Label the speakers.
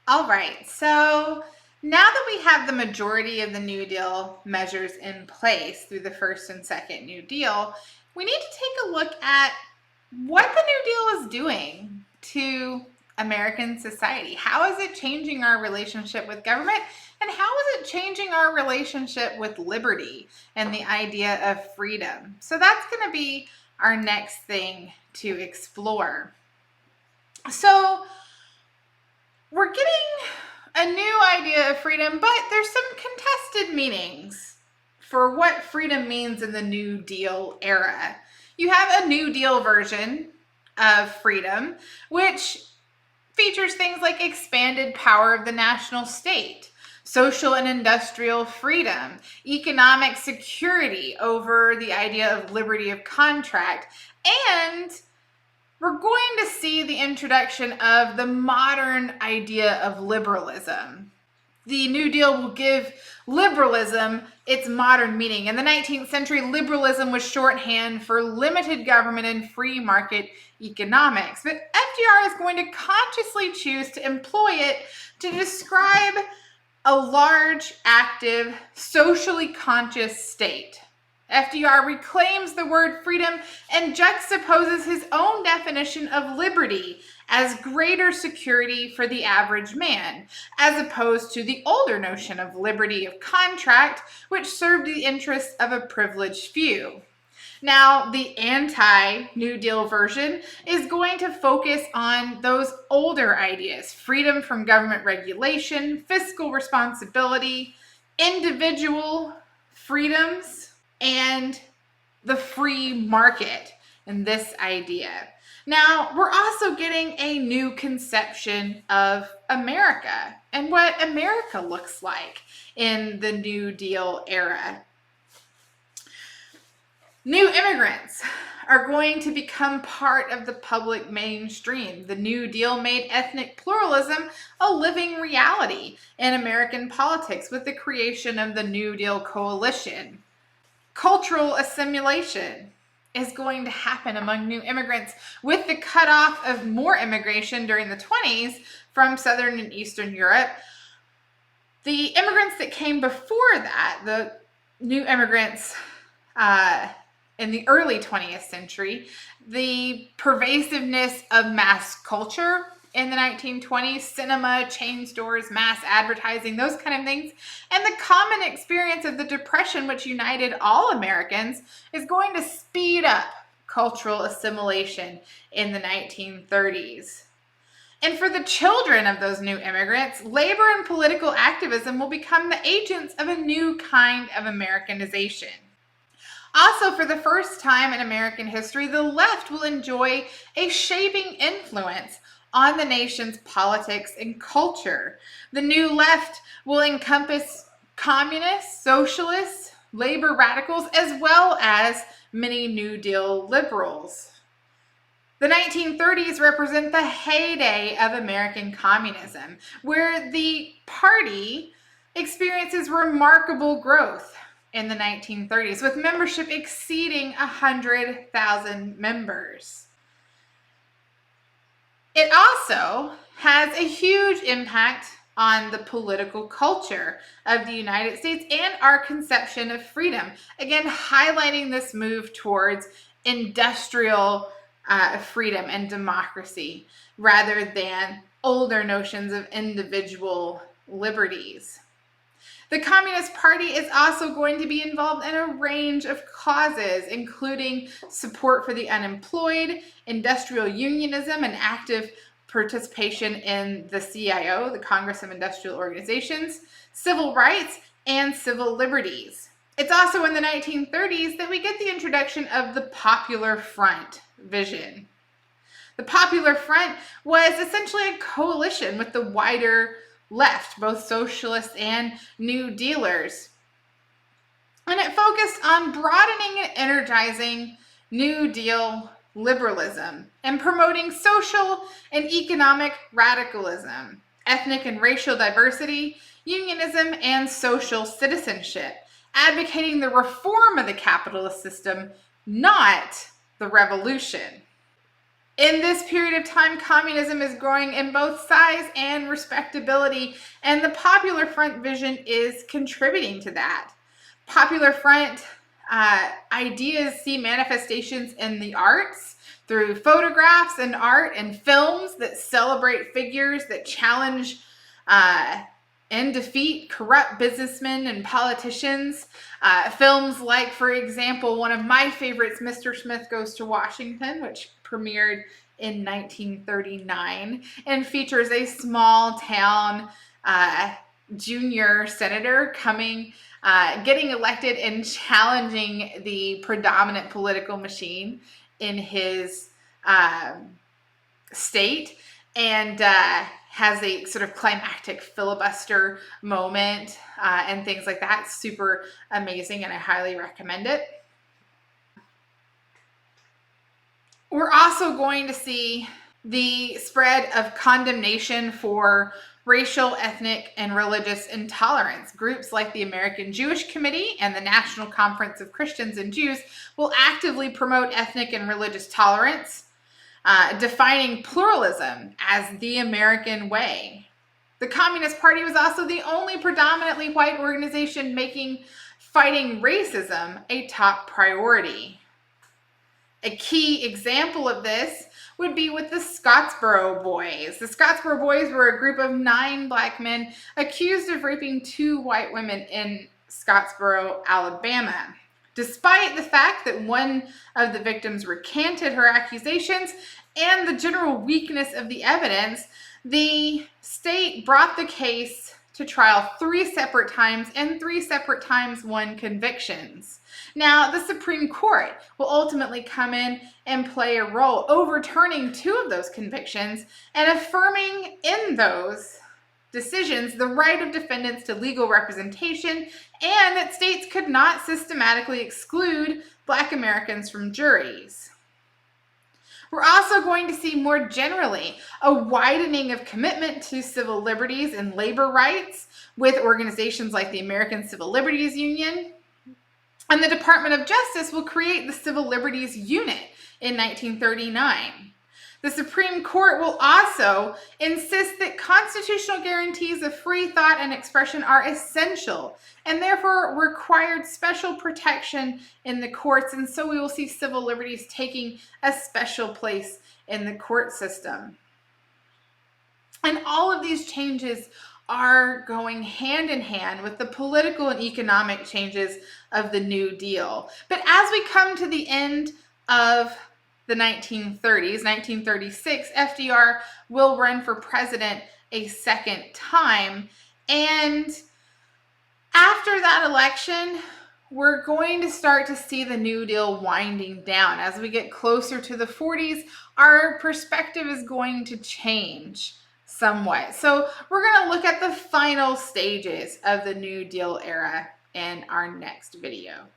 Speaker 1: All right, so now that we have the majority of the New Deal measures in place through the first and second New Deal, we need to take a look at what the New Deal is doing to American society. How is it changing our relationship with government? And how is it changing our relationship with liberty and the idea of freedom? So that's going to be our next thing to explore. So we're getting a new idea of freedom, but there's some contested meanings for what freedom means in the New Deal era. You have a New Deal version of freedom, which features things like expanded power of the national state, social and industrial freedom, economic security over the idea of liberty of contract, and we're going to see the introduction of the modern idea of liberalism. The New Deal will give liberalism its modern meaning. In the 19th century, liberalism was shorthand for limited government and free market economics. But FDR is going to consciously choose to employ it to describe a large, active, socially conscious state. FDR reclaims the word freedom and juxtaposes his own definition of liberty as greater security for the average man, as opposed to the older notion of liberty of contract, which served the interests of a privileged few. Now, the anti-New Deal version is going to focus on those older ideas: freedom from government regulation, fiscal responsibility, individual freedoms, and the free market in this idea. Now, we're also getting a new conception of America and what America looks like in the New Deal era. New immigrants are going to become part of the public mainstream. The New Deal made ethnic pluralism a living reality in American politics with the creation of the New Deal Coalition. Cultural assimilation is going to happen among new immigrants with the cutoff of more immigration during the 20s from Southern and Eastern Europe. The immigrants that came before that, the new immigrants in the early 20th century, the pervasiveness of mass culture in the 1920s, cinema, chain stores, mass advertising, those kind of things, and the common experience of the Depression, which united all Americans, is going to speed up cultural assimilation in the 1930s. And for the children of those new immigrants, labor and political activism will become the agents of a new kind of Americanization. Also, for the first time in American history, the left will enjoy a shaping influence on the nation's politics and culture. The new left will encompass communists, socialists, labor radicals, as well as many New Deal liberals. The 1930s represent the heyday of American communism, where the party experiences remarkable growth in the 1930s, with membership exceeding 100,000 members. It also has a huge impact on the political culture of the United States and our conception of freedom. Again, highlighting this move towards industrial freedom and democracy rather than older notions of individual liberties. The Communist Party is also going to be involved in a range of causes, including support for the unemployed, industrial unionism, and active participation in the CIO, the Congress of Industrial Organizations, civil rights, and civil liberties. It's also in the 1930s that we get the introduction of the Popular Front vision. The Popular Front was essentially a coalition with the wider left, both socialists and New Dealers. And it focused on broadening and energizing New Deal liberalism and promoting social and economic radicalism, ethnic and racial diversity, unionism, and social citizenship, advocating the reform of the capitalist system, not the revolution. In this period of time, communism is growing in both size and respectability, and the Popular Front vision is contributing to that. Popular Front ideas see manifestations in the arts through photographs and art and films that celebrate figures that challenge and defeat corrupt businessmen and politicians. Films like, for example, one of my favorites, Mr. Smith Goes to Washington, which premiered in 1939 and features a small town junior senator getting elected and challenging the predominant political machine in his state, and has a sort of climactic filibuster moment and things like that. Super amazing, and I highly recommend it. We're also going to see the spread of condemnation for racial, ethnic, and religious intolerance. Groups like the American Jewish Committee and the National Conference of Christians and Jews will actively promote ethnic and religious tolerance, defining pluralism as the American way. The Communist Party was also the only predominantly white organization making fighting racism a top priority. A key example of this would be with the Scottsboro Boys. The Scottsboro Boys were a group of 9 black men accused of raping 2 white women in Scottsboro, Alabama. Despite the fact that one of the victims recanted her accusations and the general weakness of the evidence, the state brought the case to trial 3 separate times, and 3 separate times won convictions. Now, the Supreme Court will ultimately come in and play a role, overturning 2 of those convictions and affirming in those decisions the right of defendants to legal representation, and that states could not systematically exclude Black Americans from juries. We're also going to see more generally a widening of commitment to civil liberties and labor rights with organizations like the American Civil Liberties Union. And the Department of Justice will create the Civil Liberties Unit in 1939. The Supreme Court will also insist that constitutional guarantees of free thought and expression are essential and therefore required special protection in the courts. And so we will see civil liberties taking a special place in the court system. And all of these changes are going hand in hand with the political and economic changes of the New Deal. But as we come to the end of the 1930s, 1936, FDR will run for president a second time. And after that election, we're going to start to see the New Deal winding down. As we get closer to the 40s, our perspective is going to change somewhat. So we're going to look at the final stages of the New Deal era in our next video.